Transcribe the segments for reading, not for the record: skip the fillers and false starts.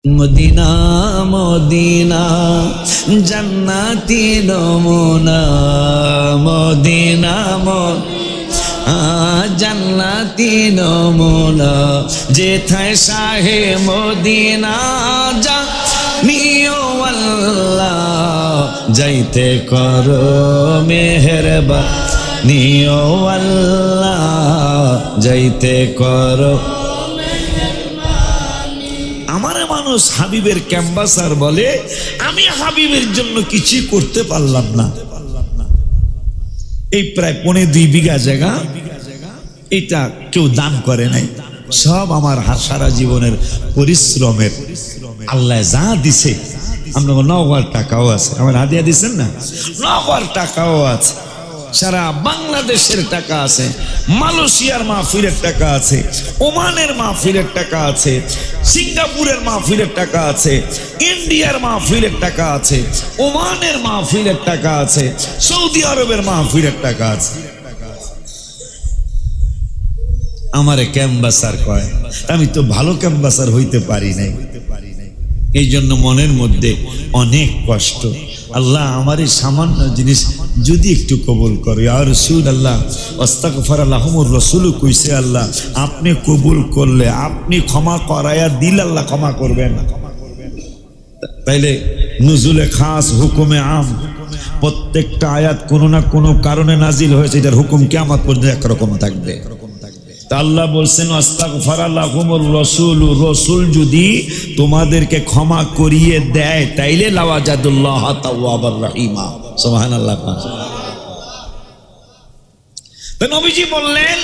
Medina Medina জান্নাতি নমুনা Medina জান্নাতি নমুনা যেথায় শাহে মদিনা জানিও আল্লাহ যাইতে করো মেহেরবানি ও আল্লাহ যাইতে করো। আমারে মানুষ হাবিবের ক্যাম্বাসার বলে, আমি হাবিবের জন্য কিছুই করতে পারলাম না। এই প্রায় 2.5 বিঘা জায়গা এটা কেউ দান করে নাই, সব আমার সারা জীবনের পরিশ্রমের। আল্লাহ যা দিছে, আমরা নগদ টাকাও আছে, আমার হাদিয়া দিচ্ছেন না, নগদ টাকাও আছে, সারা বাংলাদেশের টাকা আছে, মালয়েশিয়ার মাহফিলের টাকা আছে, ওমানের মাহফিলের টাকা আছে, সিঙ্গাপুরের মাহফিলের টাকা আছে, ইন্ডিয়ার মাহফিলের টাকা আছে, ওমানের মাহফিলের টাকা আছে, সৌদি আরবের মাহফিলের টাকা আছে। আমারে ক্যাম্বাসার কয়, আমি তো ভালো ক্যাম্বাসার হইতে পারি নাই, এই জন্য মনের মধ্যে অনেক কষ্ট। আল্লাহ আমার এই সামান্য জিনিস যদি একটু কবুল করে। আর রাসূল আল্লাহ আস্তাগফার লাহুমুর রাসূল কইছে, আল্লাহ আপনি কবুল করলে, আপনি ক্ষমা করায়া দিল, আল্লাহ ক্ষমা করবেন। তাইলে নুজুলে খাস হুকুমে আম, প্রত্যেকটা আয়াত কোনো না কোনো কারণে নাজিল হয়েছে, এটার হুকুম কিয়ামত পর্যন্ত একরকম থাকবে। আল্লাহ বলছেন আস্তাগফার লাহুমুর রাসূল, রাসূল যদি তোমাদেরকে ক্ষমা করিয়ে দেয় তাইলে লাওয়াজাদুল্লাহ তাওয়াবার রহিমা। সুবহানাল্লাহ। তো নবীজি বললেন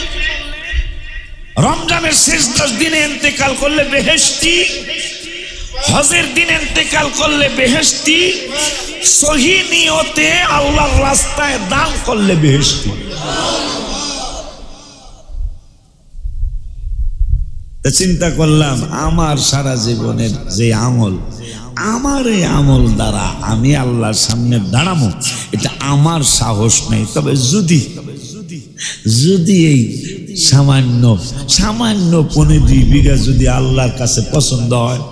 রমজানের শেষ 10 দিনে ইন্তেকাল করলে বেহেশতি, হজের দিন ইন্তেকাল করলে বেহেশতি, সহি নিয়তে আল্লাহর রাস্তায় দান করলে বেহেশতি। চিন্তা করলাম আমার সারা জীবনের যে আমল, আমার এই আমল দ্বারা আমি আল্লাহর সামনে দাঁড়াবো, এটা আমার সাহস নেই। তবে যদি এই সামান্য 2.5 বিঘা যদি আল্লাহর কাছে পছন্দ হয়,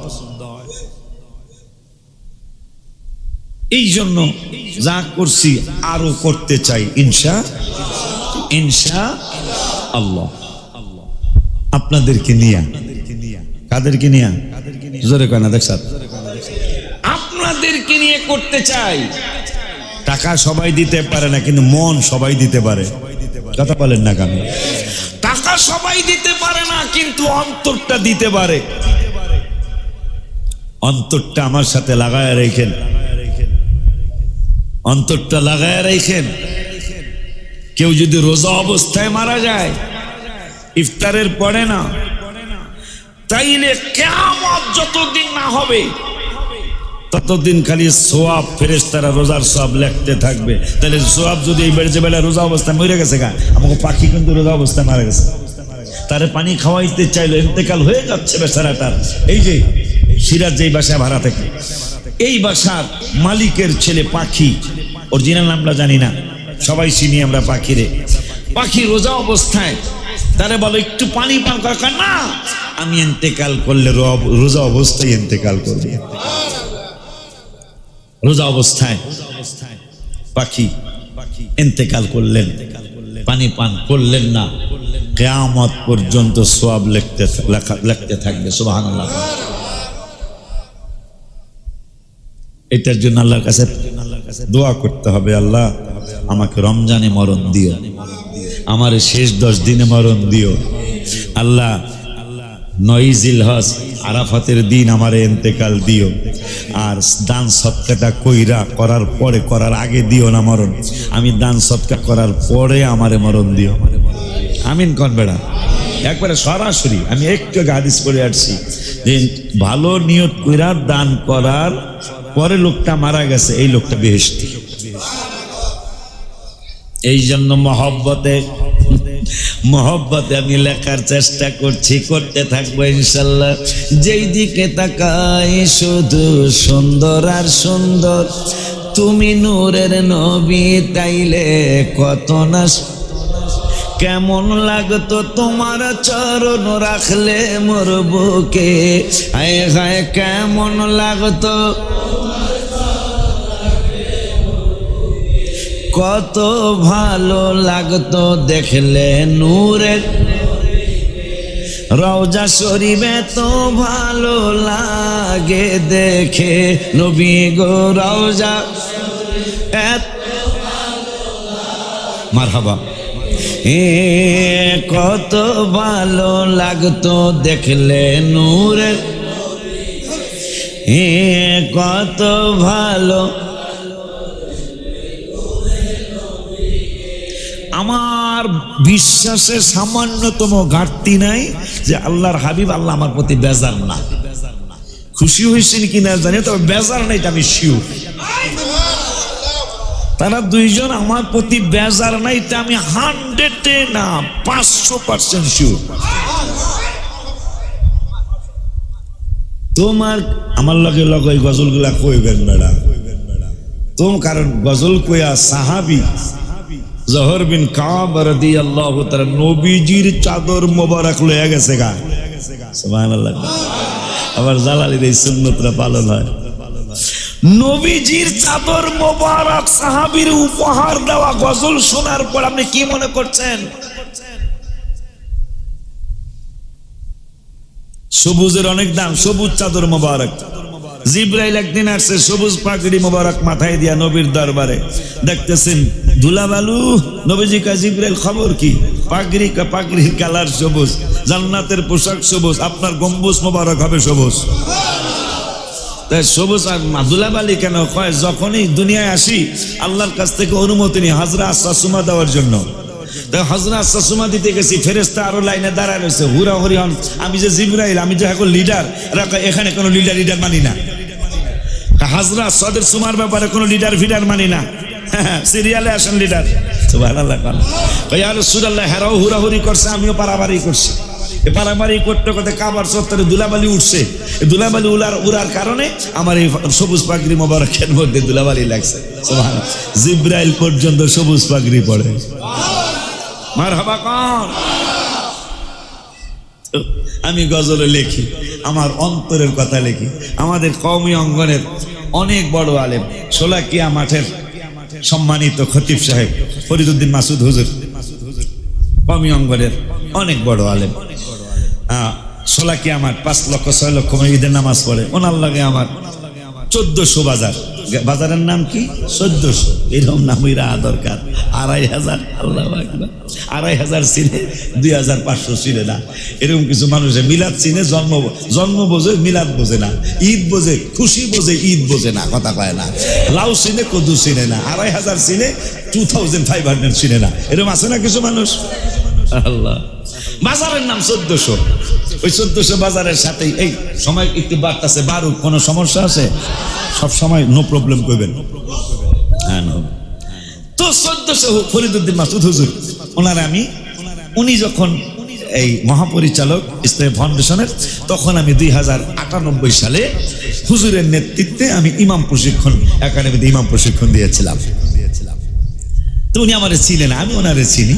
এই জন্য যা করছি আরো করতে চাই ইনশাআল্লাহ। আপনাদেরকে নিয়া, কাদেরকে নিয়া জোরে কয় না, দেখছেন, আপনাদেরকে নিয়ে করতে চাই। টাকা সবাই দিতে পারে না, কিন্তু মন সবাই দিতে পারে। কথা বলেন না কেন? টাকা সবাই দিতে পারে না, কিন্তু অন্তরটা দিতে পারে। অন্তরটা আমার সাথে লাগায় রেখেন, অন্তরটা লাগায় রেখেন। কেউ যদি রোজা অবস্থায় মারা যায়, ইফতারের পরে না, তাইলে কিয়ামত যতদিন না হবে ততদিন খালি সওয়াব ফেরেশতারা রোজার সওয়াব লিখতে থাকবে। তাহলে সওয়াব যদি এই বেলা রোজা অবস্থায় মরে গেছে, আমাকে পাখি কিন্তু রোজা অবস্থায় মারা গেছে, তারে পানি খাওয়াইতে চাইলো, ইন্তেকাল হয়ে যাচ্ছে বেচারাটার। এই যে সিরাজ যেই বাসায় ভাড়া থাকে, এই বাসার মালিকের ছেলে পাখি, অরিজিনাল নামটা জানি না, সবাই চিনি আমরা পাখিরে। পাখি রোজা অবস্থায় তারে বলো একটু পানি পান করা, না আমি ইন্তেকাল করলে রোজা অবস্থায় ইন্তেকাল করবে। রোজা অবস্থায় পাখি ইন্তেকাল করলেন, পানি পান করলেন না, কিয়ামত পর্যন্ত সওয়াব লিখতে থাকবে। সুবহানাল্লাহ। এটার জন্য আল্লাহর কাছে দোয়া করতে হবে, আল্লাহ আমাকে রমজানে মরণ দিও, আমার শেষ 10 দিনে মরণ দিও। আল্লাহ 9 জিলহজ আরাফাতের দিন আমারে ইন্তেকাল দিও। আর দান সদকাটা করার আগে দিও না মরণ, আমি দান সদকা করার পরে আমারে মরণ দিও। আমিন কোন বেড়া একবারে সরাসরি। আমি একটু হাদিস পড়ে আসছি যে ভালো নিয়ত কইরা দান করার পরে লোকটা মারা গেছে, এই লোকটা বেহেশতি। এই জন্য মহব্বতে আমি লেখার চেষ্টা করছি, করতে থাকবো ইনশাল্লাহ। যেই দিকে তাকাই শুধু সুন্দর আর সুন্দর, তুমি নূরের নবী তাইলে কত না কেমন লাগতো তোমার চরণ রাখলে মোর বুকে, হায় হায় কেমন লাগতো, কত ভালো লাগতো দেখলে নূরের রওজা শরীফে, তো ভালো লাগে দেখে নবী গো রওজা, মারহাবা। কত ভালো লাগতো দেখলে নূরের, কত ভালো। আমার বিশ্বাসের সামান্যতম ঘাটতি নাই যে আল্লাহর হাবিব আল্লাহ আমার প্রতি বেজার না। খুশি হয়েছেন কিনা জানি, তবে বেজার নাই আমি শিওর। তারা দুইজন আমার প্রতি বেজার নাই, তা আমি 100 না 500% শিওর। তোমার আমার লগে লগে গজলগুলা কইবেন বেড়া তোম, কারণ গজল কইয়া সাহাবী জহর বিন কাব রাদিয়াল্লাহু তাআলা নবীজির চাদর মোবারক লয়ে গেছে গা, সুবহানাল্লাহ। আবার জালালির এই সুন্নতটা পালন হয়। নবীজির চাদর মোবারক সাহাবীর উপহার দেওয়া গজল শোনার পর আপনি কি মনে করছেন? সবুজের অনেক দাম, সবুজ চাদর মোবারক। জিব্রাইল একদিন আসছে সবুজ পাগড়ি মোবারক মাথায় দিয়া নবীর দরবারে, দেখতেছেন ধুলাবালু। নবীজি কা জিব্রাইল খবর কি? পাগড়ির কালার সবুজ, জান্নাতের পোশাক সবুজ, আপনার গম্বুজ মোবারক হবে সবুজ। তাই সবুজ আর ধুলাবালি কেন কয়? যখনই দুনিয়ায় আসি আল্লাহর কাছ থেকে অনুমতি নিই হাজরা আসাসুমা দেওয়ার জন্য। হযরত আসাসুমা দিতে গেছি, ফেরেশতা আরো লাইনে দাঁড়ায় রয়েছে, হুরাহুরি হন। আমি যে জিবরাইল, আমি যে এখন লিডার, এখানে কোনো লিডার মানি না। হাজরা সদের সুমার ব্যাপারে কোনো লিডার ফিডার মানি না, সিরিয়ালে আসেন লিডার। সুবহানাল্লাহ। ইয়া রাসূলুল্লাহ, হেরাও হুরাহুরি করছে, আমিও পারাবারি করছি। পারাবারি করতে করতে কাবার চত্বরে ধুলাবালি উঠছে। ধুলাবালি উড়ার কারণে আমার এই সবুজ পাগড়ি মোবারকের মধ্যে ধুলাবালি লাগছে। সুবহানাল্লাহ। জিবরাইল পর্যন্ত সবুজ পাগড়ি পড়ে। মারহাবা কোন? আমি গজলে লিখি, আমার অন্তরের কথা লিখি। আমাদের কওমি অঙ্গনের অনেক বড় আলেম, শোলাকিয়া মাঠের সম্মানিত খতিব সাহেব ফরিদউদ্দিন মাসুদ হুজুর, কওমি অঙ্গনের অনেক বড় আলেম। শোলাকিয়া মাঠ 5 লক্ষ 6 লক্ষ ঈদের নামাজ পড়ে। ওনার লাগে আমার 1400 বাজার। বাজারের নাম কি? 1400। এরকম নাম হইরা দরকার। 2500। আল্লাহু আকবার। 2500 চিনে, 2500 চিনে না। এরকম কিছু মানুষে মিলাদ চিনে, জন্ম বোঝে, মিলাদ বোঝে না। ঈদ বোঝে, খুশি বোঝে, ঈদ বোঝে না, কথা কয় না। লাউ চিনে, কদু চিনে না। 2500 চিনে, 2500 চিনে না। এরকম আছে না কিছু মানুষ? আল্লাহ। বাজারের নাম 1400। ওই 1400 বাজারের সাথে এই সময় একটু বাড়তেছে, বাড়ুক, কোনো সমস্যা আছে? সব সময় নো প্রবলেম করবেন। তো 1400 ফরিদউদ্দিন মাসুদ হুজুর, ওনার উনি যখন এই মহাপরিচালক ইসলামী ফাউন্ডেশনের, তখন আমি 2098 সালে হুজুরের নেতৃত্বে আমি ইমাম প্রশিক্ষণ একাডেমিতে ইমাম প্রশিক্ষণ দিয়েছিলাম। তো উনি আমারে চিনে না, আমি ওনারে চিনি।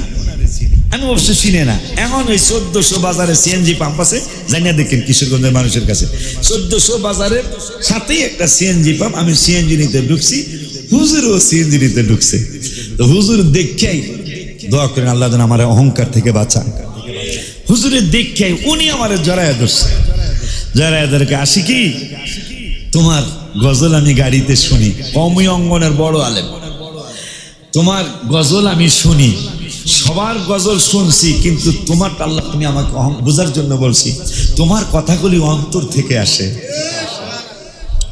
আমি অবশ্য চিনে না। এখন ওই 1400 বাজারে সিএনজি পাম্প আছে, জানিয়ে দেখেন কিশোরগঞ্জের মানুষের কাছে। 1400 বাজারের সাথেই একটা সিএনজি পাম্প। আমি সিএনজি নিতে ঢুকছি, হুজুরও সিএনজি নিতে ঢুকছে। তো হুজুর দেখেই দোয়া করেন আল্লাহ যেন আমার অহংকার থেকে বাঁচান। হুজুরের দেখেই উনি আমার জড়ায়া ধরছে। জড়ায়া ধরে আসি কি, তোমার গজল আমি গাড়িতে শুনি, কওমি অঙ্গনের বড় আলেম, তোমার গজল আমি শুনি, সবার গজল শুনছি, কিন্তু তোমারটা আল্লাহ তুমি আমাকে বোঝার জন্য বলছি, তোমার কথাগুলি অন্তর থেকে আসে।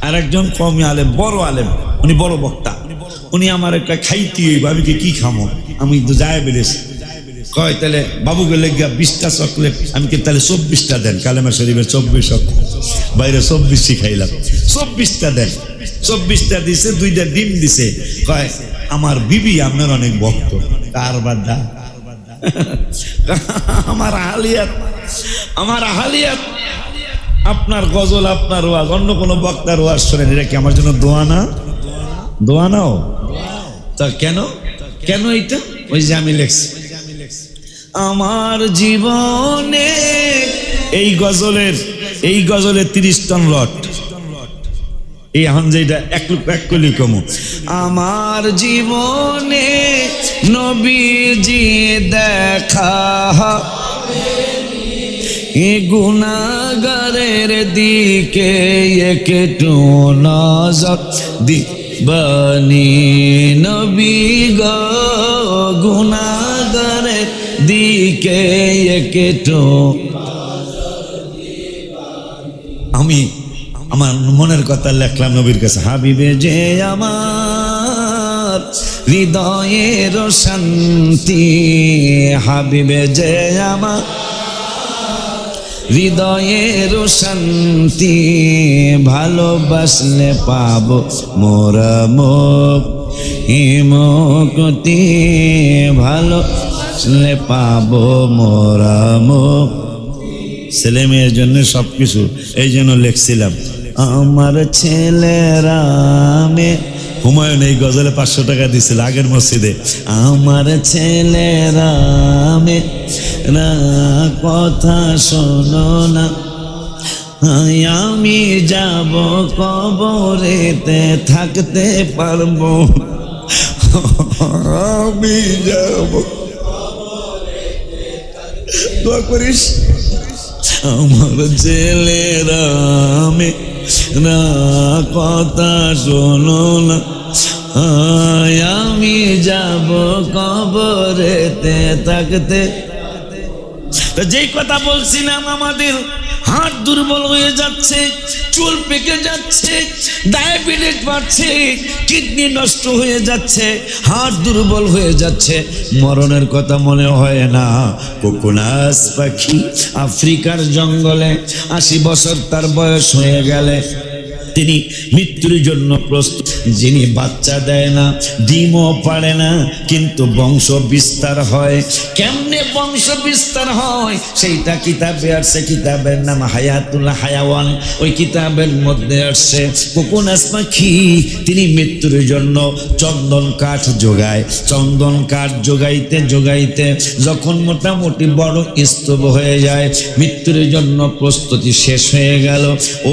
আর একজন কওমি আলেম, বড় আলেম, উনি বড় বক্তা, উনি আমার একটা খাইতে হইব। আমি কি খামো? আমি তো যায় বেড়েছি। কয় তাহলে বাবু গেলে 20টা চকলেট। আমি কি তাহলে 24টা দেন, কালেমা শরীফের 24 বাইরে 24 শিখাইলাম, 24টা দেন। 24টা দিছে, 2টা ডিম দিছে। কয় আমার বিবি আপনার অনেক ভক্ত। কার বাদা? আমার আহালিয়াত, আপনার গজল, আপনার ওয়াজ, অন্য কোনো বক্তার ওয়াজ শোনেন, এটা কি আমার জন্য দোয়া না? দোয়া নাও তা কেন? কেন এইটা? ওই যে আমি লেখছি, আমার জীবনে এই গজলের 30 টন লট, এই এখন যেটা এক কলি কমু। আমার জীবনে নবীজি দেখা গুনাহগারের দিকে একটু নজর দিবানি নবী গো, গুনাহগারের দিকে একটু। আমি আমার মনের কথা লেখলাম নবীর কাছে, হাবিবে যে আমার হৃদয়ের শান্তি, হাবিবে যে আমার হৃদয়ের শান্তি, ভালোবাসলে পাবো মোরা মুক্তি, ভালোবাসলে পাবো মোরা মুক্তি। ছেলে মেয়ের জন্য সবকিছু, এই জন্য লিখছিলাম আমার ছেলেরা হুমায়ুন এই গজলে 500 টাকা দিছিল আগের মসজিদে। আমার ছেলেরা কথা শোনো না, আমি যাব কবরেতে থাকতে পারবো, আমি যাব দোয়া করিস। আমার ছেলেরা না কথা শোনো না, আমি যাব কবরেতে থাকতে। যেই কথা বলছিলাম, আমাদের হাত দুর্বল হয়ে যাচ্ছে, চুল পেকে যাচ্ছে, ডায়াবেটিস বাড়ছে, কিডনি নষ্ট হয়ে যাচ্ছে, হাত দুর্বল হয়ে যাচ্ছে, মরণের কথা মনে হয় না। কোকোনাস পাখি আফ্রিকার জঙ্গলে 80 বছর তার বয়স হয়ে গেলে তিনি মৃত্যুর জন্য প্রস্তুত। যিনি বাচ্চা দেয় না, ডিমও পারে না, কিন্তু বংশ বিস্তার হয়। কেমনে বংশ বিস্তার হয় সেইটা কিতাবে আসছে, কিতাবের নাম হায়াতুল হায়াওয়ান। ওই কিতাবের মধ্যে আসছে কোকোনাস পাখি তিনি মৃত্যুর জন্য চন্দন কাঠ যোগায়। চন্দন কাঠ যোগাইতে যোগাইতে যখন মোটামুটি বড় স্তূপ হয়ে যায়, মৃত্যুর জন্য প্রস্তুতি শেষ হয়ে গেল,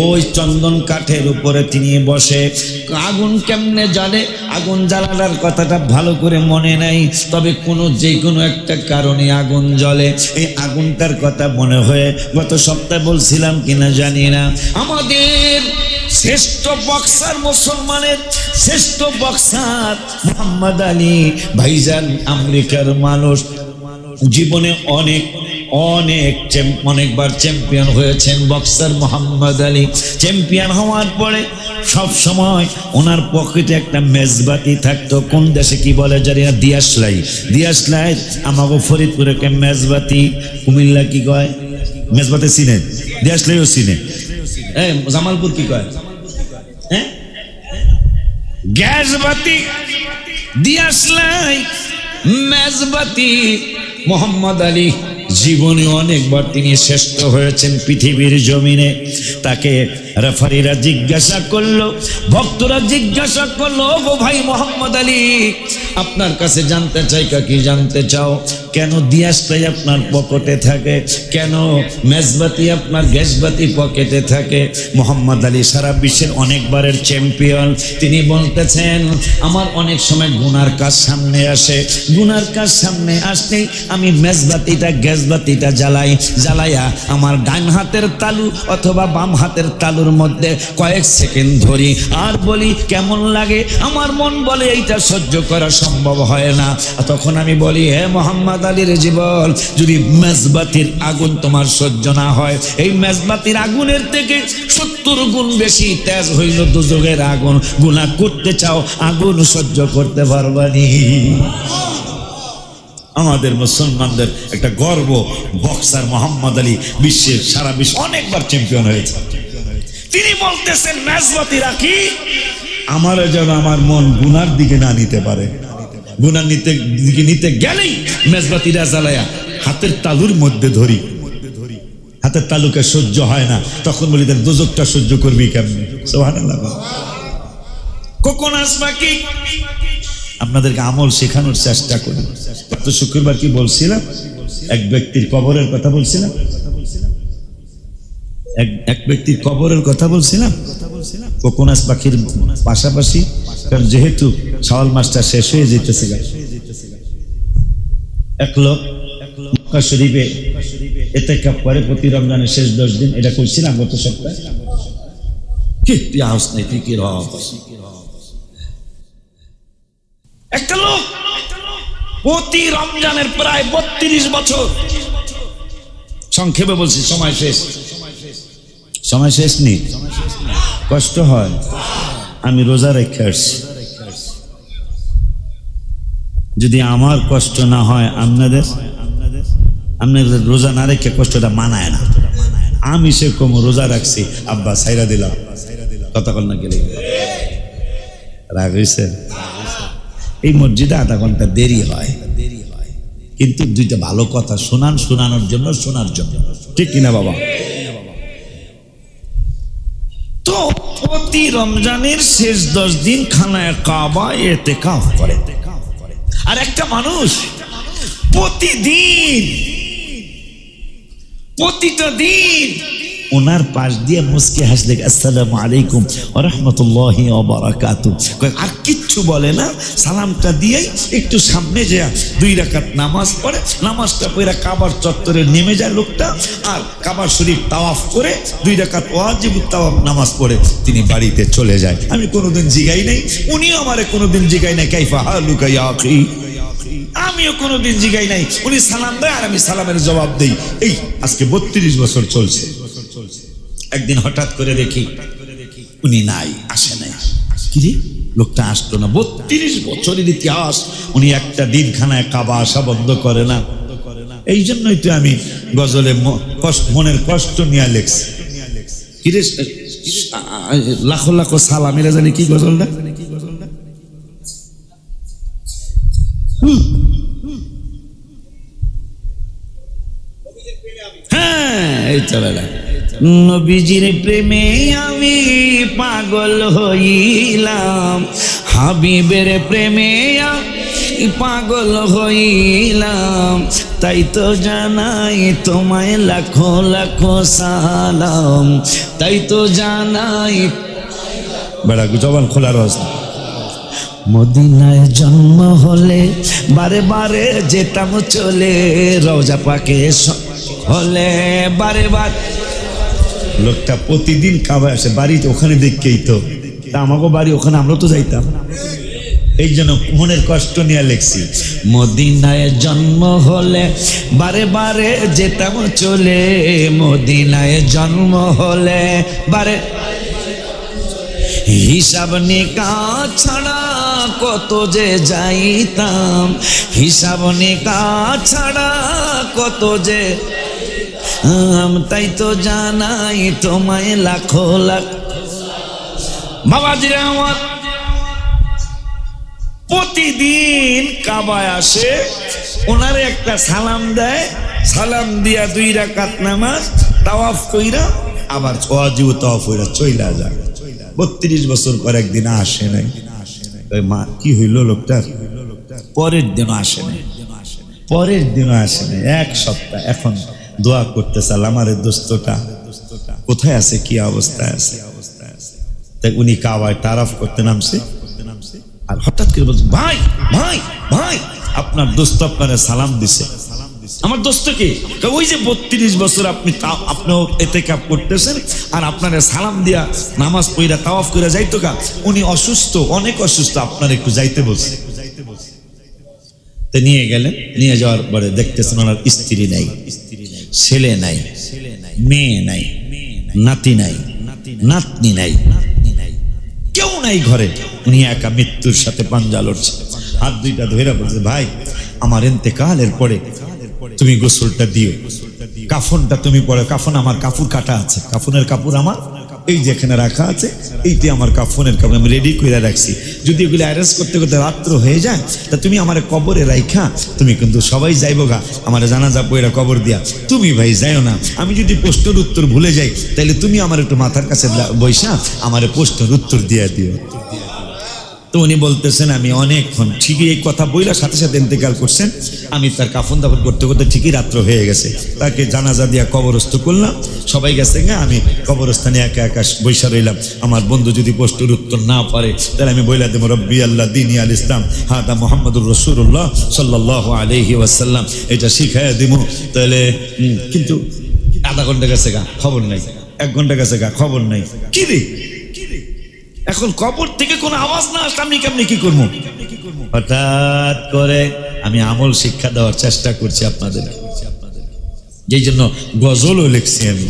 ওই চন্দন কাঠের উপরে তিনি বসে। আগুন কেমনে জ্বলে, আগুন জ্বালানোর কথাটা ভালো করে মনে নাই, তবে যে কোনো একটা কারণে আগুন জ্বলে। এই আগুনটার কথা মনে হয়ে গত সপ্তাহে বলছিলাম কিনা জানি না, আমাদের শ্রেষ্ঠ বক্সার, মুসলমানের শ্রেষ্ঠ বক্সার মোহাম্মদ আলী ভাইজান, আমেরিকার মানুষ, জীবনে অনেকবার চ্যাম্পিয়ন হয়েছেন বক্সার মোহাম্মদ আলী। চ্যাম্পিয়ন হওয়ার পরে সব সময় ওনার পকেটে একটা মেজবাতি থাকতো। কোন দেশে কি বলে জানি না, দিয়াশলাই। আমাকে ফরিদপুরে মেজবাতি, কুমিল্লা কি কয় মেজবাতি চিনে, দিয়াশলাইও চিনে, জামালপুর কি কয় হ্যাঁ গ্যাসবাতি, দিয়াশলাই, মেজবাতি। মোহাম্মদ আলী জীবনে অনেকবার তিনি শ্রেষ্ঠ হয়েছেন পৃথিবীর জমিনে। তাকে রেফারিরা জিজ্ঞাসা করলো, ভক্তরা জিজ্ঞাসা করলো, গো ভাই মোহাম্মদ আলী, আপনার কাছে জানতে চাই, কি জানতে চাও? কেন দিয়াশলাই আপনার পকেটে থাকে, কেন মেজবাতি আপনার গ্যাসবাতি পকেটে থাকে? মোহাম্মদ আলী সারা বিশ্বের অনেকবারের চ্যাম্পিয়ন। তিনি বলতেছেন, আমার অনেক সময় গুনার কাজ সামনে আসে, গুনার কাজ সামনে আসলেই আমি মেজবাতিটা গ্যাসবাতিটা জ্বালাইয়া আমার ডান হাতের তালু অথবা বাম হাতের তালুর মধ্যে কয়েক সেকেন্ড ধরি আর বলি কেমন লাগে। আমার মন বলে এইটা সহ্য করা সম্ভব হয় না। তখন আমি বলি, হে মোহাম্মদ আলীর জীবন, যদি মেজবাতির আগুন তোমার সহ্য না হয়, এই মেজবাতির আগুনের থেকে 70 গুণ বেশি তেজ হইল দুজকের আগুন। গুনাহ করতে চাও, আগুন সহ্য করতে পারবানি। আমাদের মুসলমানদের একটা গর্ব, বক্সার মোহাম্মদ আলী সারা বিশ্বে অনেকবার চ্যাম্পিয়ন হয়েছে। তিনি বলতেছেন, মেজবাতি রাখি আমার যেন আমার মন গুনার দিকে না নিতে পারে। গুনার নিতে গেলেই মেজবাতিরা জ্বালায়া হাতের তালুর মধ্যে ধরি, হাতের তালুকে সহ্য হয় না, তখন বলি তার দোজকটা সহ্য করবি কেমনি? সুবহানাল্লাহ। কোকোনাস পাখি আপনাদেরকে আমল শেখানোর চেষ্টা করি। গত শুক্রবার কি বলছিলাম, এক ব্যক্তির কবরের কথা বলছিলাম, এক ব্যক্তির কবরের কথা বলছিলাম কোকোনাস পাখির পাশাপাশি, কারণ যেহেতু শাওয়াল মাসটা শেষ হয়ে যেতেছে, এক লোক মক্কা শরীফে ইতিকাফ করে প্রতি রমজানের শেষ 10 দিন। এটা করছিলাম গত সপ্তাহে। একটা লোক প্রতি রমজানের প্রায় 32 বছর, সংক্ষেপে বলছি, সময় শেষ নেই, কষ্ট হয়। আমি রোজা রেখে আসছি, যদি আমার কষ্ট না হয় আপনাদের রোজা না রেখে কষ্টটা মানায় না। আমি সেরকম রোজা রাখছি, আব্বা সাইরা দিলাম, কতক্ষণ না গেলে রাগ হয়েছে। এই মসজিদে আধা ঘন্টা দেরি হয়, কিন্তু দুইটা ভালো কথা শোনানোর জন্য, শোনার জন্য, ঠিক কিনা বাবা? তো প্রতি রমজানের শেষ 10 দিন খানায় কাবা ইতিকাফ করে। আর একটা মানুষ প্রতিটা দিন ওনার পাশ দিয়ে মুস্কি হাসলে আসসালামু আলাইকুম ওয়া রাহমাতুল্লাহি ওয়া বারাকাতুহু, আর কিচ্ছু বলে না। সালামটা দিয়েই একটু সামনে যায় 2 রাকাত নামাজ পড়ে, নামাজটা পড়ে কাবার চত্বরে নেমে যায় লোকটা, আর কাবার শরীফ তাওয়াফ করে 2 রাকাত ওয়াজিবুত তাওয়াফ নামাজ পড়ে তিনি বাড়িতে চলে যায়। আমি কোনোদিন জিগাই নাই, উনিও আমারে কোনোদিন জিগাই নাই কাইফা হালুকা ইয়া আখি, আমিও কোনোদিন জিগাই নাই। উনি সালাম দেয় আর আমি সালামের জবাব দেই। এই আজকে 32 বছর চলছে। একদিন হঠাৎ করে দেখি উনি নাই, আসে নাই। কিরে, লোকটা আসতো না, 32 বছরের ইতিহাস, উনি একটা দিন খানায় কাবা আসা বন্ধ করে না। এই জন্যই তো আমি গজলে মনের কষ্ট নিয়ে লেখছি। কিরে, লাখো লাখো সালামিরা জানি কি গজলটা, হ্যাঁ এই তো বেলা, নবীজির প্রেমে আমি পাগল হইলাম, হাবিবের প্রেমে আমি পাগল হইলাম, তাই তো জানাই তোমায় লাখো লাখো সালাম, তাই তো জানাই। বেড়া জবান খোলা রস। মদিনায় জন্ম হলে বারে বারে যেতাম চলে, রওজা পাকে হলে বারে বার। লোকটা প্রতিদিন কাবায় আসে, বাড়িতে ওখানে দেখকেই তো, আমাকে বাড়ি ওখানে, আমরা তো যাইতাম। এই জন্য মনের কষ্ট নিয়ে লেখছি, মদিনায় জন্ম হলে বারে বারে যেতাম চলে, মদিনায় জন্ম হলে বারে, হিসাব নিকাশ ছাড়া কত যে যাইতাম, হিসাব নিকাশ ছাড়া কত যে, তাই তো জানাই তোমায় লাখো লাখ। বাবাজিরা আমার প্রতিদিন কাবায় আসে, ওনারে একটা সালাম দেয়, সালাম দিয়া 2 রাকাত নামাজ তাওয়াফ কইরা আবার ওয়াজিব তাওয়াফ কইরা চইলা যায়। 32 বছর পর একদিন আসে নাই। মা কি হইল লোকটার? পরের দিনও আসে নাই, পরের দিনও আসে নাই, 1 সপ্তাহ। এখন দোয়া করতে চাল আমার দোস্তটা কোথায় আছে, কি অবস্থায় আছে। তাই উনি কাবায় তারাফ করতে নামছে, আর হঠাৎ করে বলছে, ভাই ভাই ভাই আপনার দোস্ত আপনারে সালাম দিছে। আমার দোস্তকে, ওই যে 32 বছর আপনিও ইতিকাফ করতেছেন, আর আপনারে সালাম দিয়া নামাজ পড়া তাওয়াফ করে যাইতো কা, উনি অসুস্থ, অনেক অসুস্থ, আপনার একটু যাইতে বলছে। তো নিয়ে গেলেন, নিয়ে যাওয়ার পরে দেখতেছেন ওনার স্ত্রী নাই, ছেলে নাই, মেয়ে নাই, নাতি নাই, নাতনি নাই, কেউ নাই ঘরে। উনি একা মৃত্যুর সাথে পাঞ্জা লড়ছে, হাত 2টা ধরে বলছে, ভাই আমার ইন্তেকালের পরে তুমি গোসলটা দিও, কাফনটা তুমি পরে, কাফন আমার, কাপড় কাটা আছে, কাফনের কাপড় আমার এই যেখানে রাখা আছে, এইটি আমার কাফনের কাপড় আমি রেডি করে রাখছি। যদি এগুলো অ্যারেঞ্জ করতে করতে রাত্র হয়ে যায়, তা তুমি আমার কবরে রাইখা, তুমি কিন্তু সবাই যাইবো গা আমার জানাজা পয়রা কবর দিয়া, তুমি ভাই যাইও না। আমি যদি প্রশ্নের উত্তর ভুলে যাই, তাহলে তুমি আমার একটু মাথার কাছে বৈশা আমার প্রশ্নের উত্তর দিয়া দিও। তো উনি বলতেছেন আমি অনেকক্ষণ, ঠিকই এই কথা বইলা সাথে সাথে ইন্তেকাল করছেন। আমি তার কাফন দাফন করতে করতে ঠিকই রাত্র হয়ে গেছে, তাকে জানাজা দিয়া কবরস্থ করলাম, সবাই গেছে গা, আমি কবরস্থানে একা একা বৈশা রইলাম। আমার বন্ধু যদি প্রশ্নের উত্তর না পারে তাহলে আমি বইলা দেবো রব্বি আল্লাহ দিনী আল ইসলাম হাদা মোহাম্মদুর রসুল্লাহ সাল্লাল্লাহু আলাইহি ওয়াসাল্লাম, এটা শিখাইয়া দিব। তাহলে কিন্তু আধা ঘন্টা গেছে গা, খবর নাই, 1 ঘন্টা গেছে গা, খবর নাই। কি রে, এখন কবর থেকে কোনো আওয়াজ না আসলে আমি কেমনি কি করবো? হঠাৎ করে আমি আমল শিক্ষা দেওয়ার চেষ্টা করছি আপনাদের, যেই জন্য গজলও লিখছি আমি।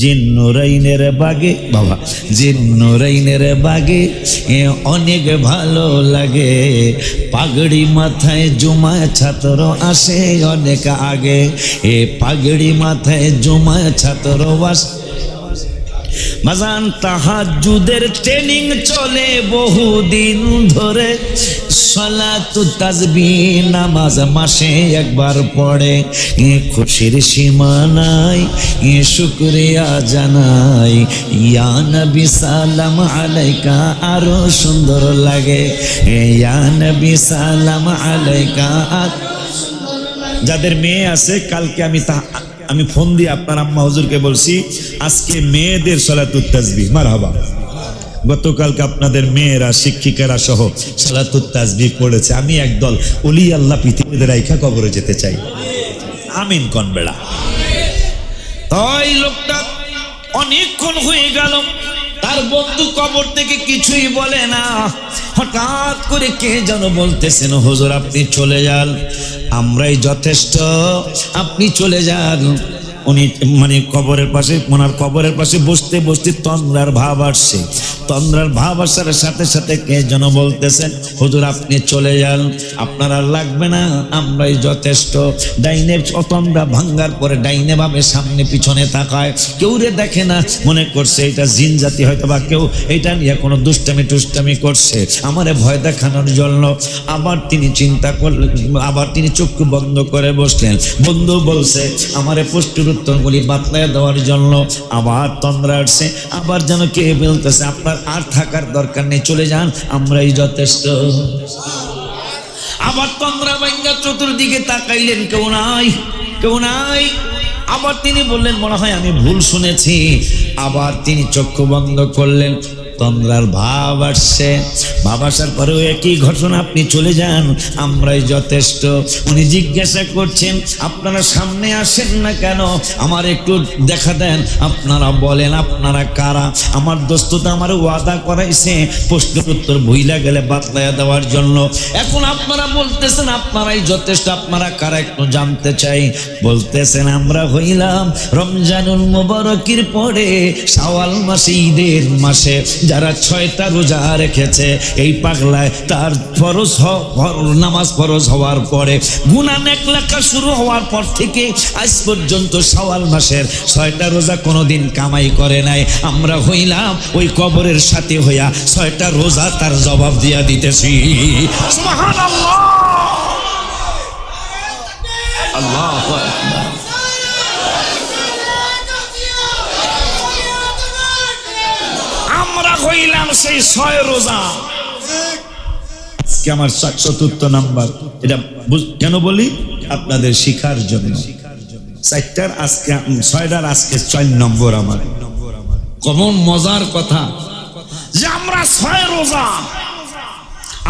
জিন্নুরাইনের বাগে বাবা, জিন্নুরাইনের বাগে অনেক ভালো লাগে, পাগড়ি মাথায় জুমা ছাত্র আসে অনেক আগে, এ পাগড়ি মাথায় জুমা ছাত্র আসে। মাজান তাহাজ্জুদের ট্রেনিং চলে বহুদিন ধরে, সালাতু তাসবিহ নামাজ মাসে একবার পড়ে, খুশির সীমা নাই শুকরিয়া জানাই, ইয়া নবী সালাম আলাইকা আরো সুন্দর লাগে, ইয়া নবী সালাম আলাইকা। যাদের মেয়ে আছে কালকে আমি ফোন দিয়ে আপনার আম্মা হুজুরকে বলছি আজকে মেয়েদের সালাতুত তাসবিহ, মারহাবা। গতকালকে আপনাদের মেয়েরা শিক্ষিকারা সহ সালাতুত তাসবিহ পড়েছে। আমি একদল ওলি আল্লাহ পৃথিবীতে রাইখা কবরে যেতে চাই, আমিন কোন বেড়া। তাই লোকটা অনেকক্ষণ হয়ে গেল, তার বন্ধু কবর থেকে কিছুই বলে না। হঠাৎ করে কে যেন বলতেছেন হুজুর আপনি চলে যান, আমরাই যথেষ্ট, আপনি চলে যান। উনি মানে কবরের পাশে, ওনার কবরের পাশে বসতে বসতে তন্দ্রার ভাব আসছে। তন্দ্রার ভাব আসার সাথে সাথে কে যেন বলতেছেন হুজুর আপনি চলে যান, আপনার আর লাগবে না, আমরাই যথেষ্ট। ডাইনের তন্দ্রা ভাঙ্গার পরে ডাইনে ভাবে সামনে পিছনে তাকায়, কেউ রে দেখে না, মনে করছে এটা জিন জাতি হয়তো বা কেউ এটা নিয়ে কোনো দুষ্টামি টুষ্টামি করছে আমারে ভয় দেখানোর জন্য। আবার তিনি চিন্তা করলেন, আবার তিনি চক্ষু বন্ধ করে বসলেন। বন্ধু বলছে আমারে প্রশ্নের উত্তরগুলি বাতলায় দেওয়ার জন্য। আবার তন্দ্রা আসছে, আবার যেন কে বলতেছে আপনার আর থাকার দরকার নেই, চলে যান, আমরাই যথেষ্ট। আবার তন্দ্রা ভাঙ্গা চতুর্দিকে তাকাইলেন, কেউ নাই, কেউ নাই। আবার তিনি বললেন মনে হয় আমি ভুল শুনেছি। আবার তিনি চক্ষু বন্ধ করলেন, তন্দ্রার ভাব আসছে। ভাব আসার পরেও একই ঘটনা, আপনি চলে যান, আমরাই যথেষ্ট। উনি জিজ্ঞাসা করছেন আপনারা সামনে আসেন না কেন, আমার একটু দেখা দেন, আপনারা বলেন আপনারা কারা। আমার দোস্ত তো আমার ওয়াদা করাইছে প্রশ্নের উত্তর ভুইলা গেলে বাতলাইয়া দেওয়ার জন্য। এখন আপনারা বলতেছেন আপনারাই যথেষ্ট, আপনারা কারা একটু জানতে চাই। বলতেছেন আমরা হইলাম রমজানুল মুবারকের পরে শাওয়াল মাসে, ঈদের মাসে যারা 6টা রোজা রেখেছে। এই পাগলায় তার ফরজ নামাজ ফরজ হওয়ার পরে গুনাহ নেক লেখা শুরু হওয়ার পর থেকে আজ পর্যন্ত শাওয়াল মাসের 6টা রোজা কোনোদিন কামাই করে নাই। আমরা হইলাম ওই কবরের সাথে হইয়া 6টা রোজা তার জবাব দিয়া দিতেছি। সুবহানাল্লাহ, আল্লাহু আকবার। আমরা হইলাম সেই 6 রোজা। আজকে আমার 74 নাম্বার। এটা কেন বলি আপনাদের শিখার জন্য। 4টার আজকে 6টার আজকে 4 নম্বর আমার। কেমন মজার কথা যে আমরা 6 রোজা,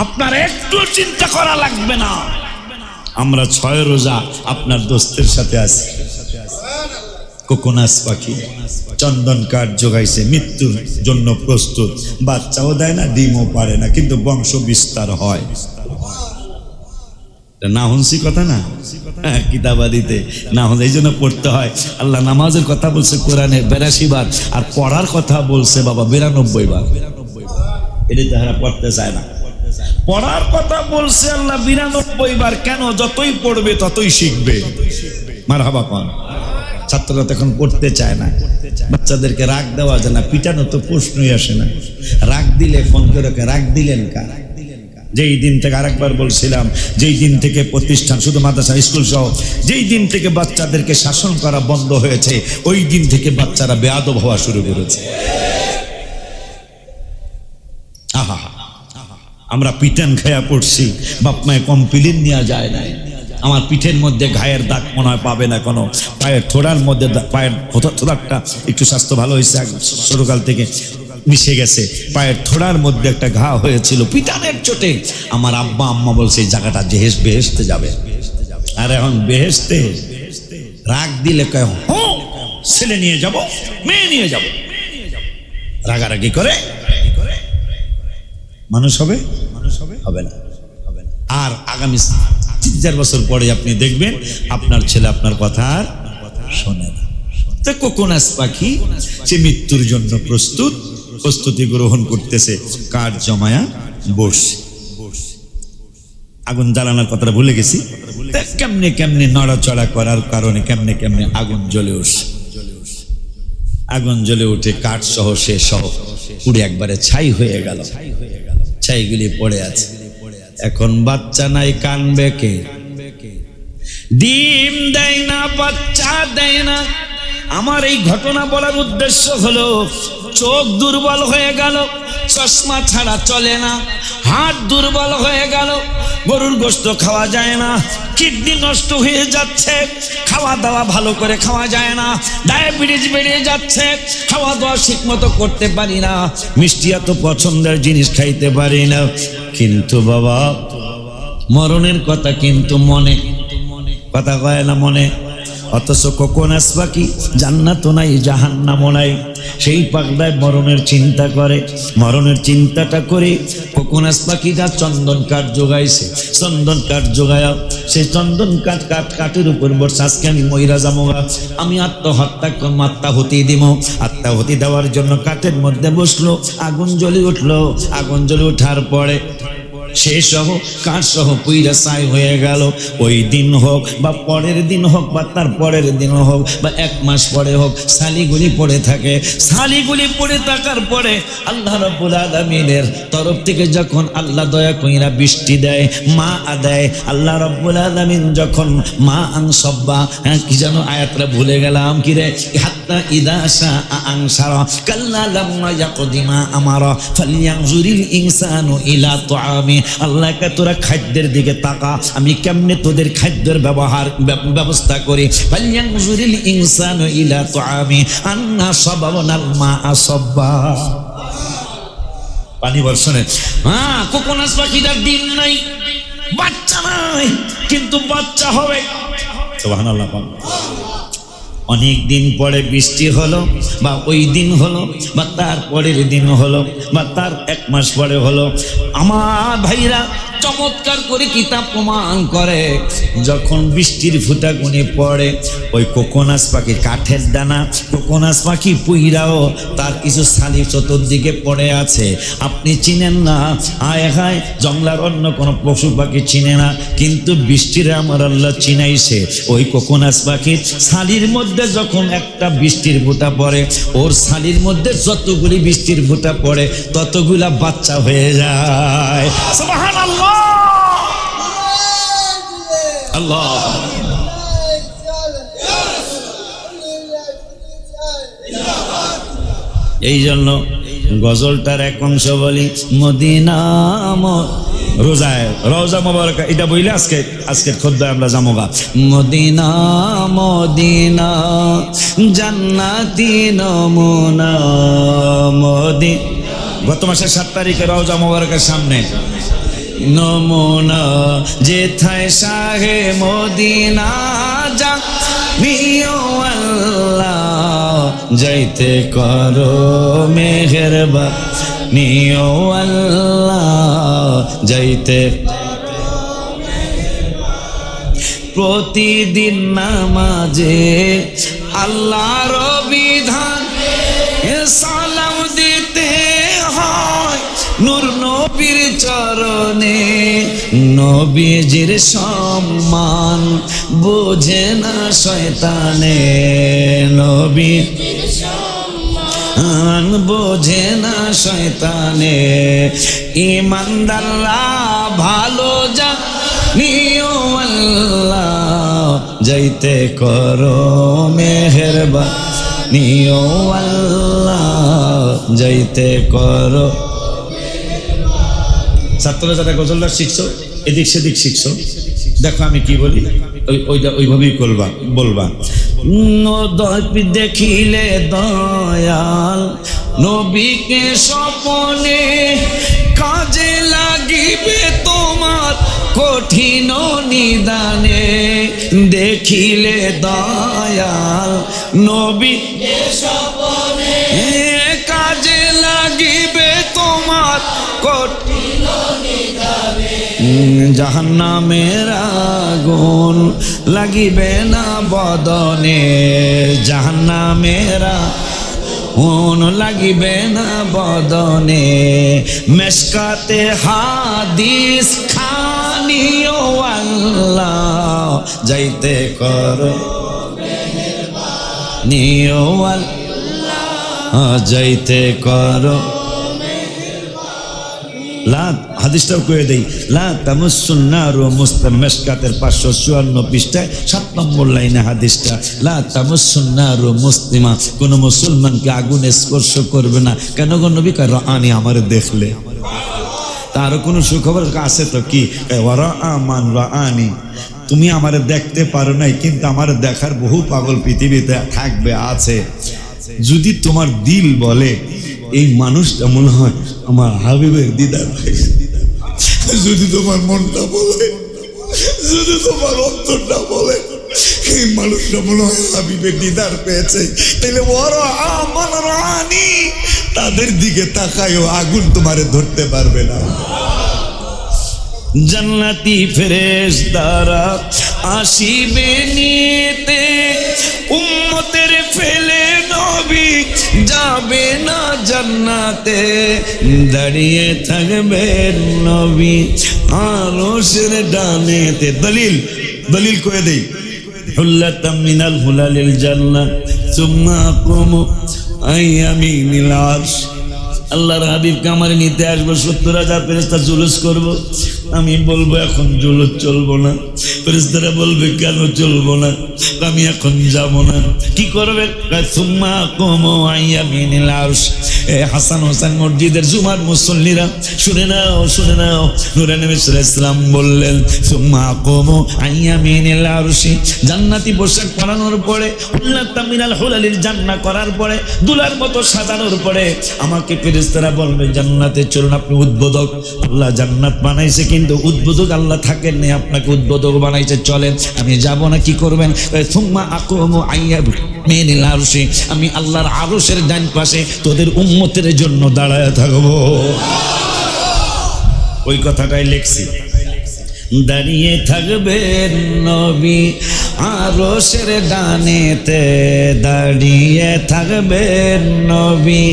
আপনার একটু চিন্তা করা লাগবে না, আমরা 6 রোজা আপনার দোস্তের সাথে আছি। কোকোনাস পাখি চন্দন কাঠ জোগাইছে, মৃত্যুর জন্য প্রস্তুত, বাচ্চাও দেয় না, ডিমও পারে না, কিন্তু বংশ বিস্তার হয়। না হুনসি কথা না, কিতাবাদিতে না হলে এই জন্য পড়তে হয়। আল্লাহ নামাজের কথা বলছে কোরআনে 82 বার, আর পড়ার কথা বলছে বাবা 92 বার। এটা তারা পড়তে চায় না। পড়ার কথা বলছে আল্লাহ 92 বার। কেন? যতই পড়বে ততই শিখবে। মারহাবা কোন ছাত্ররা তখন পড়তে চায় না। বাচ্চাদেরকে রাগ দেওয়া যায় না, পিটানো তো প্রশ্নই আসে না। রাগ দিলে ফোন করে রাগ দিলেন কার? যেই দিন থেকে, আরেকবার বলছিলাম, যেই দিন থেকে প্রতিষ্ঠান শুধু মাদ্রাসা স্কুল সহ যেই দিন থেকে বাচ্চাদেরকে শাসন করা বন্ধ হয়েছে, ওই দিন থেকে বাচ্চারা বেয়াদব হওয়া শুরু করেছে। আহা, আমরা পিটান খায়া পড়ছি, বাপ মায়ে কমপ্লেন নেওয়া যায় না। আমার পিঠের মধ্যে ঘায়ের দাগ মনে হয় পাবে না কোনো, পায়ের থোড়ার মধ্যে পায়ের থোড়াটা একটু স্বাস্থ্য ভালো হয়েছে, ছোটকাল থেকে মিশে গেছে, পায়ের থোড়ার মধ্যে একটা ঘা হয়েছিল পিটানের চোটে। আমার আব্বা আম্মা বলছে এই জায়গাটা বেহেশতে যাবে। আর এখন বেহেশতে রাগ দিলে কয় ছেলে নিয়ে যাব, মেয়ে নিয়ে যাব, রাগারাগি করে মানুষ হবে? হবে না। আর আগামী 3-4 বছর পরে আপনি দেখবেন আপনার ছেলে আপনার কথা আর শোনে না। তো কোকোনাস পাখি সে মৃত্যুর জন্য প্রস্তুতি গ্রহণ করতেছে, কাঠ জমায়া বসছে। আগুন জ্বালানোর কথাটা ভুলে গেছি। কেমনে কেমনে নড়াচড়া করার কারণে কেমনে কেমনে আগুন জ্বলে উঠছে। আগুন জ্বলে উঠে কাঠ সহ সে সহ পুড়ে একবারে ছাই হয়ে গেল, ছাইগুলি পড়ে আছে। এখন বাচ্চা নাই, কানবে কে? ডিম দেয় না, বাচ্চা দেয় না। আমার এই ঘটনা বলার উদ্দেশ্য হলো চোখ দুর্বল হয়ে গেল, চশমা ছাড়া চলে না, হাত দুর্বল হয়ে গেল, গরুর গোশত খাওয়া যায় না, কিডনি নষ্ট হয়ে যাচ্ছে, খাওয়া দাওয়া ভালো করে খাওয়া যায় না, ডায়াবেটিস বেড়ে যাচ্ছে, খাওয়া দাওয়া ঠিক মতো করতে পারি না, মিষ্টি এত পছন্দের জিনিস খাইতে পারি না। কিন্তু বাবা মরণের কথা কিন্তু মনে, কথা কয় না মনে। অথচ কোকোনাস পাখি জান্নাতও নাই জাহান্নামও নাই, সেই পাগলায় মরণের চিন্তা করে। মরণের চিন্তাটা করে কোকোনাস পাখিটা চন্দন কাঠ জোগাইছে। চন্দন কাঠ জোগায়া সেই চন্দন কাঠের উপর বসে আজকে আমি মহিলা যামোগা, আমি আত্মাহুতি দিব। আত্মাহুতি দেওয়ার জন্য কাঠের মধ্যে বসলো, আগুন জ্বলে উঠলো। আগুন জ্বলে ওঠার পরে সে সহ কাঠ সহ পুইরা ছাই হয়ে গেল। ওই দিন হোক বা পরের দিন হোক বা তার পরের দিন হোক বা 1 মাস পরে হোক, শালিগুলি পড়ে থাকে। শালিগুলি পড়ে থাকার পরে আল্লাহ রাব্বুল আলামিনের তরফ থেকে যখন আল্লাহ দয়া কইরা বৃষ্টি দেয়, মা আদায়, আল্লাহ রাব্বুল আলামিন যখন মা আনসাবা, কি যেন আয়াতটা ভুলে গেলাম, কি রে, হাত্তা ইদা শাআ আনসারা কাল্লা লাম্মা ইয়াকদিমা আমারা ফালয়ানজুরিল ইনসানু ইলা তুআমি। আল্লাহকে তোরা খাদ্যের দিকে তাকা, আমি কেমনে তোদের খাদ্যের ব্যবস্থা করি। ফালয়ানজুরিল ইনসানু ইলা তুআমি আন্না সাবাবনাল মাআ সাব্বা। পানি বর্ষণে কোকোনাস পাখিটার ডিম নাই, বাচ্চা নাই, কিন্তু বাচ্চা হবে। সুবহানাল্লাহ। অনেক দিন পরে বৃষ্টি হলো, বা ওই দিন হলো, বা তার পরের দিন হলো, বা তার 1 মাস পরে হলো। আমার ভাইরা চমৎকার করে কিতাব প্রমাণ করে, যখন বৃষ্টির ফুটা গুনে পড়ে ওই কোকোনাস পাখি, কাঠের দানা, কোকোনাস পাখি পুইরাও তার কিছু ছালি চতুর্দিকে পড়ে আছে। আপনি চিনেন না, আয় হায়, জঙ্গলার অন্য কোনো পশু পাখি চিনে না, কিন্তু বৃষ্টির আমার আল্লাহ চিনাইছে। ওই কোকোনাস পাখির ছালির মধ্যে যখন একটা বৃষ্টির ফোঁটা পড়ে, ওর ছালির মধ্যে যতগুলি বৃষ্টির ফোঁটা পড়ে ততগুলা বাচ্চা হয়ে যায়। সুবহানাল্লাহ। আল্লাহ এই জন্য গজলটার এক অংশ বলি, মদিনা রোজায় রওজা মোবারক, এটা বইলে আজকের খোদ্দায় আমরা যামোগা। মদিনা মদিনা জান্নাতি নমুনা মদিনা। গত মাসের 7 তারিখে রওজা মোবারকের সামনে নমুনা যেথায় শাহে মদিনা যা নিও আল্লাহ যাইতে করো মেহেরবানি নিও আল্লাহ যাইতে। প্রতিদিন নামাজে আল্লাহর বিধান সালাম দিতে হয় নূর নবীর চরণে। নবীজির সম্মান বোঝে না শয়তানে, নবীর সম্মান বোঝে না শয়তানে। ইমানদাররা ভালো জানিও আল্লাহ যাইতে করো মেহেরবানি ও আল্লাহ যাইতে করো। ছাত্ররা যারা গজলটা শিখছো এদিক সেদিক শিখছো, দেখো আমি কি বলি, ওইভাবেই বলবা। দেখিলে দয়াল নবীকে স্বপনে, কাজে লাগিবে তোমার কঠিন নিদানে। দেখিলে দয়াল নবীকে স্বপনে, কাজে লাগিবে তোমার কঠিন নিদানে। জাহান্নামের আগুন লাগিবে না বদনে, জাহান্নামের আগুন লাগিবে না বদনে। মেশকাতে হাদিস খানিও আল্লাহ যাইতে করো নিও আল্লাহ যাইতে করো। হাদিসটাও কয়ে দেই, লা তামাসসুন নারু মেশকাতের 554 পৃষ্ঠায় 7 নম্বর লাইনে হাদিসটা, লা তামাসসুন নারু মুসলিমা, কোন মুসলমানকে আগুনে স্পর্শ করবে না। কেন গো নবী? রাআনি, আমারে দেখলে। তার কোনো সুখবর আছে তো কি? ওয়ারা আমান রাআনি, তুমি আমারে দেখতে পারো নাই, কিন্তু আমার দেখার বহু পাগল পৃথিবীতে থাকবে, আছে। যদি তোমার দিল বলে এই মানুষটা মনে হয় আমার হাবিবের দিদার পাইছে, যদি তোমার মনটা বলে, যদি তোমার অন্তরটা বলে এই মানুষটা মনে হয় হাবিবের দিদার পেয়েছে, তাহলে বড় আমার রানী, তাদের দিকে তাকায়ও, আগুন তোমারে ধরতে পারবে না। জান্নাতি ফেরেশতারা আসিবে নিতে, উম্মতের ফেলে নবী যাবে না জান্নাতে। দাঁড়িয়ে থাকবেন নবী আরশের ডানেতে। দলিল কয়ে দেই, হুল্লাতাম মিনাল হুলালিল জান্নাহ সুম্মা আকুমু আইয়ামিনিল আরশ। আল্লাহর হাবিবকে আমার নিতে আসবো, 70,000 ফেরেশতা জুলুস করব। আমি বলবো এখন জুলুস চলবো না। ফেরেশতারা বলবে কেন চলবো না? আমি এখন যাব না। কি করবেন? সুম্মা আকুমু আইয়ামিনিল আরশ। হাসান হোসেন মসজিদের জুমার মুসল্লিরা শুনে নাও, নূরে নবী সাল্লাল্লাহু আলাইহি ওয়াসাল্লাম বললেন সুম্মা আকুমু আইয়ামিনিল আরশ। জান্নাতি পোশাক পরানোর পরে, হুল্লাতাম মিনাল হুলালিল জান্নাহ করার পরে, দুলার মতো সাজানোর পরে আমাকে ফেরেশতারা বলবে জান্নাতে চলুন। আপনি উদ্বোধক, আল্লাহ জান্নাত বানাইছে, কিন্তু উদ্বোধক আল্লাহ থাকেন না, আপনাকে উদ্বোধক বানাইছে, চলেন। আমি যাব না। কি করবেন? সুম্মা আকুমু আইয়ামিনিল আরশ, আমি আল্লাহর আরশের ডান পাশে তোদের উম্মতের জন্য দাঁড়ায় থাকবো। ওই কথাটাই লিখছি, দাঁড়িয়ে থাকবেন নবী আরশের ডানেতে, দাঁড়িয়ে থাকবেন নবী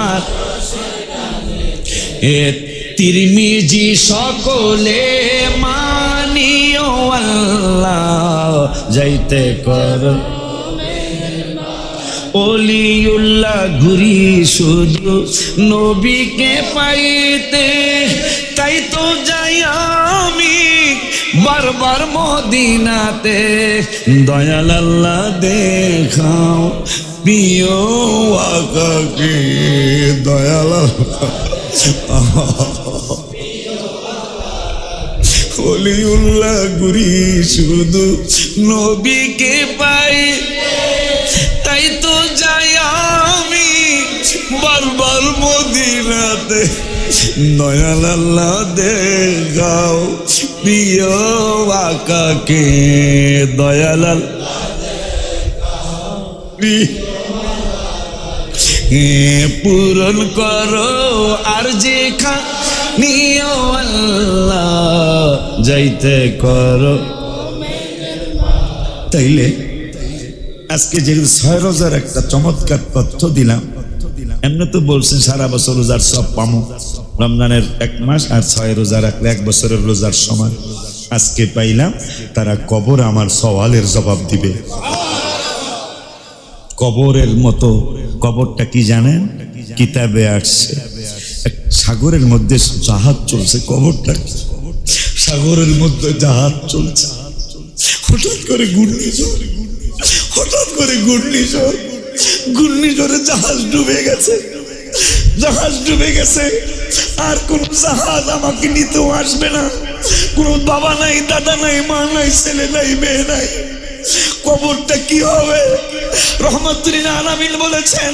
আরশের ডানেতে। তিরমিজি সকলে মানিও আল্লাহ যাইতে কর, ওলিউল্লাহ ঘুরি শুধু নবীকে পাইতে। তাই তো যাই আমি বারবার মদিনাতে, দয়াল আল্লাহ দেখাও প্রিয় আকাকে, দয়াল ওলিউল্লাহ ঘুরি শুধু নবীকে পাই। তাই তো যাই আমি বারবার মদিনাতে, দয়াল আল্লাহ দেখাও প্রিয় আকাকে, দয়াল পূরণ করো আর যে নিও আল্লাহ যাইতে করো। তাইলে আজকে যে 6 রোজার একটা চমৎকার তথ্য দিলাম, এমনি তো বলছেন সারা বছর রোজার সব পামো, রমজানের 1 মাস আর 6 রোজা রাখলে 1 বছরের রোজার সমান। আজকে পাইলাম তারা কবর আমার সওয়ালের জবাব দিবে। কবরের মতো, কবরটা কি জানেন? কিতাবে আসছে সাগরের মধ্যে জাহাজ চলছে, কবরটা সাগরের মধ্যে জাহাজ চলছে। হঠাৎ করে ঘূর্ণিঝড়ে জাহাজ ডুবে গেছে। জাহাজ ডুবে গেছে, আর কোন জাহাজ আমাকে নিতেও আসবে না। কোন বাবা নাই, দাদা নাই, মা নাই, ছেলে নাই, মেয়ে নাই। কবরটা কি হবে? রহমাতুল্লিল আলামিন বলেছেন,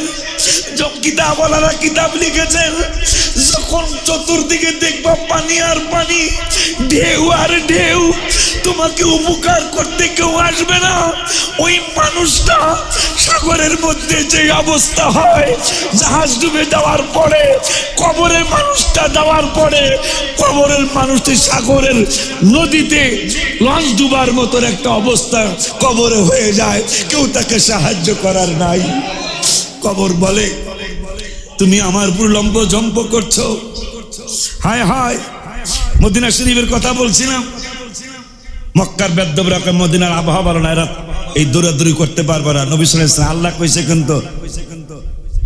কিতাবওয়ালারা কিতাব লিখেছেন, যখন চতুর্দিকে দেখবা পানি আর পানি, ঢেউ আর ঢেউ, তোমাকে উপকার করতে কেউ আসবে না, ওই মানুষটা সাগরের মধ্যে যে অবস্থা হয়, জাহাজ ডুবে যাওয়ার পরে, কবরের মানুষটা যাওয়ার পরে, কবরের মানুষটি সাগরের নদীতে লঞ্চ ডুবার মতন একটা অবস্থা কবরে হয়ে যায়, কেউ তাকে সাহায্য করার নাই। কবর বলে, তুমি আমার উপর লম্ব জম্প করছো। হায় হায়, মদিনা শরীফের কথা বলছিলাম, মক্কার বেদ্যবরা মদিনার আবহাওয়া ভালো না, এরা এই দৌড়াদৌড়ি করতে পারবে না। নবী সাল্লাল্লাহু আলাইহি ওয়াসাল্লাম আল্লাহ কইছে কিন্তু,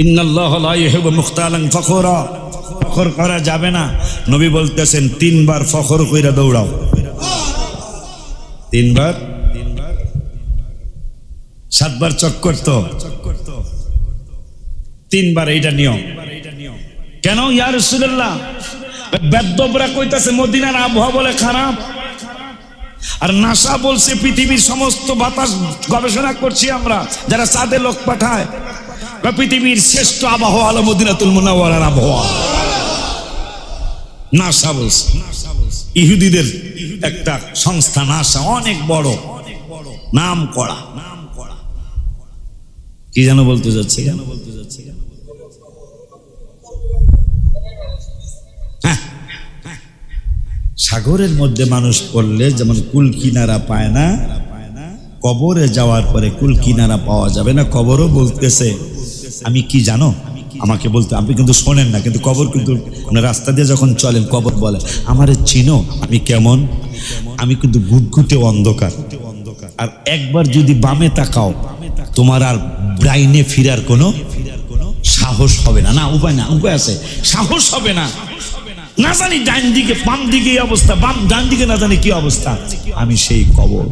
ইন্নাল্লাহা লা ইউহিব্বু মুখতালান ফখরা, ফখর করা যাবে না। নবী বলতেছেন 3 বার ফখর কইরা দৌড়াও, 3 বার, 7 বার চক্কর, তো 3 বার, এইটা নিয়ম। কেন ইয়া রাসূলুল্লাহ? বেদ্যবরা কইতাছে মদিনার আবহাওয়া বলে খারাপ, আর নাসা বলছে পৃথিবীর সমস্ত বাতাস গবেষণা করছি আমরা, যারা চাঁদে লোক পাঠায়, পৃথিবীর শ্রেষ্ঠ আবহাওয়া হলো মদিনাতুল মুনাওয়ারার আবহাওয়া। নাসা বলছে, ইহুদিদের একটা সংস্থা নাসা, অনেক বড়, নাম করা। কি যেন বলতে যাচ্ছে, সাগরের মধ্যে মানুষ পড়লে যেমন কুল কিনারা পায় না, কবরে যাওয়ার পরে কুল কিনারা পাওয়া যাবে না। কবরও বলতেছে, আমি কি জানো, আমাকে বলতে, আপনি কিন্তু শোনেন না, কিন্তু কবর কিন্তু রাস্তা দিয়ে যখন চলেন, কবর বলে, আমারে চিনো, আমি কেমন, আমি কিন্তু ঘুটঘুটে অন্ধকার, আর একবার যদি বামে তাকাও, তোমার আর ব্রাইনে ফিরার কোনো সাহস হবে না। না, উপায় না, উপায় আছে, সাহস হবে না। না জানি ডান দিকে বাম দিকে অবস্থা, বাম ডান দিকে না জানি কি অবস্থা, আমি সেই কবর।